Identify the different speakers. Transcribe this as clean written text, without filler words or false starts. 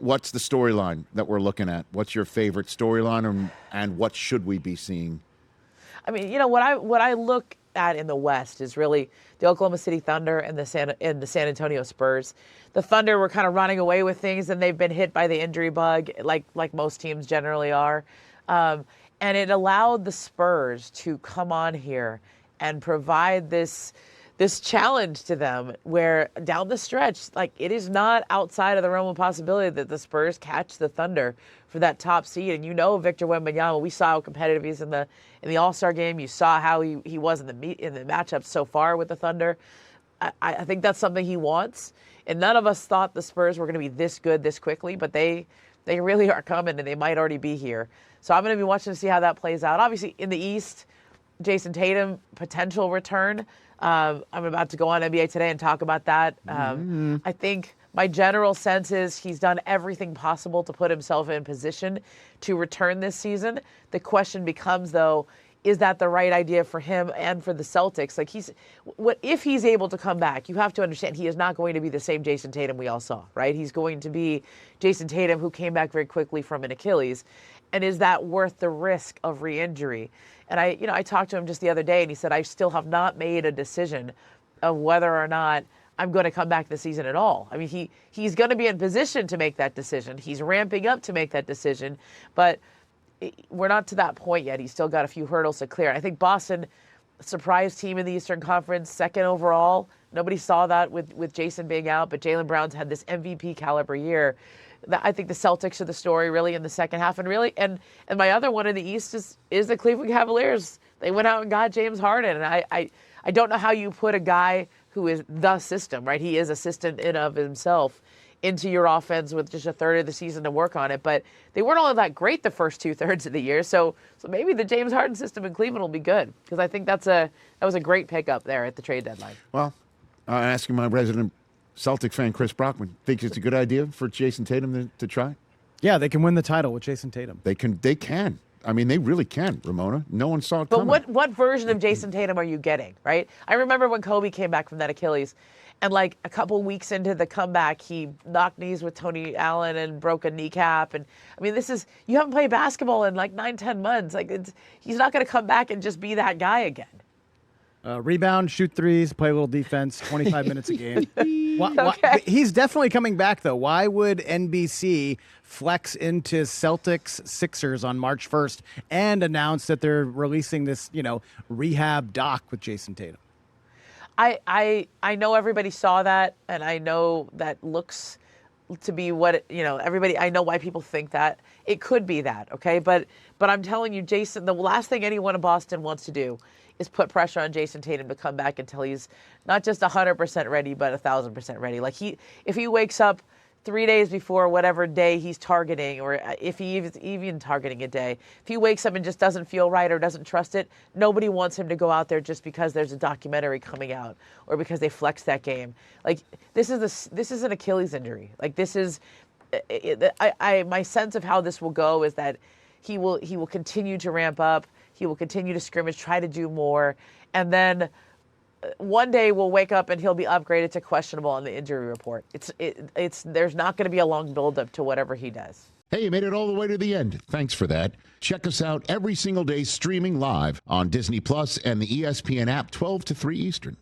Speaker 1: what's the storyline that we're looking at? What's your favorite storyline, and what should we be seeing?
Speaker 2: I mean, what I look at in the West is really the Oklahoma City Thunder and the San Antonio Spurs. The Thunder were kind of running away with things, and they've been hit by the injury bug, like most teams generally are. And it allowed the Spurs to come on here and provide this challenge to them, where down the stretch, it is not outside of the realm of possibility that the Spurs catch the Thunder for that top seed. And Victor Wembanyama, we saw how competitive he is in the All-Star game. You saw how he was in the matchup so far with the Thunder. I think that's something he wants. And none of us thought the Spurs were going to be this good this quickly, but they really are coming, and they might already be here. So I'm going to be watching to see how that plays out. Obviously, in the East, Jayson Tatum, potential return. I'm about to go on NBA Today and talk about that. I think my general sense is he's done everything possible to put himself in position to return this season. The question becomes, though, is that the right idea for him and for the Celtics? If he's able to come back, you have to understand he is not going to be the same Jayson Tatum we all saw, right? He's going to be Jayson Tatum who came back very quickly from an Achilles. And is that worth the risk of re-injury? And I talked to him just the other day, and he said, I still have not made a decision of whether or not I'm going to come back this season at all. I mean, he's going to be in position to make that decision. He's ramping up to make that decision, but we're not to that point yet. He's still got a few hurdles to clear. I think Boston, surprise team in the Eastern Conference, second overall. Nobody saw that with Jayson being out, but Jaylen Brown's had this MVP caliber year. I think the Celtics are the story really in the second half, and my other one in the East is the Cleveland Cavaliers. They went out and got James Harden, and I don't know how you put a guy who is the system, right? He is a system in of himself, into your offense with just a third of the season to work on it. But they weren't all that great the first 2/3 of the year, so maybe the James Harden system in Cleveland will be good, because I think that was a great pickup there at the trade deadline.
Speaker 1: Well, I'm asking my resident Celtic fan, Chris Brockman, thinks it's a good idea for Jayson Tatum to try?
Speaker 3: Yeah, they can win the title with Jayson Tatum.
Speaker 1: They can. I mean, they really can, Ramona. No one saw it coming.
Speaker 2: But what version of Jayson Tatum are you getting, right? I remember when Kobe came back from that Achilles, and a couple weeks into the comeback, he knocked knees with Tony Allen and broke a kneecap. And I mean, you haven't played basketball in 9-10 months. He's not going to come back and just be that guy again.
Speaker 3: Rebound, shoot threes, play a little defense, 25 minutes a game.
Speaker 2: Okay.
Speaker 3: He's definitely coming back, though. Why would NBC flex into Celtics Sixers on March 1st and announce that they're releasing this, rehab doc with Jayson Tatum?
Speaker 2: I know everybody saw that, and I know that looks to be what everybody. I know why people think that it could be that, okay? But I'm telling you, Jayson, the last thing anyone in Boston wants to do is put pressure on Jayson Tatum to come back until he's not just 100% ready, but 1,000% ready. If he wakes up 3 days before whatever day he's targeting, or if he's even targeting a day, if he wakes up and just doesn't feel right or doesn't trust it, nobody wants him to go out there just because there's a documentary coming out or because they flexed that game. This is an Achilles injury. My sense of how this will go is that he will continue to ramp up. He will continue to scrimmage, try to do more, and then one day we'll wake up and he'll be upgraded to questionable on the injury report. There's not going to be a long buildup to whatever he does.
Speaker 1: Hey, you made it all the way to the end. Thanks for that. Check us out every single day streaming live on Disney Plus and the ESPN app 12 to 3 Eastern.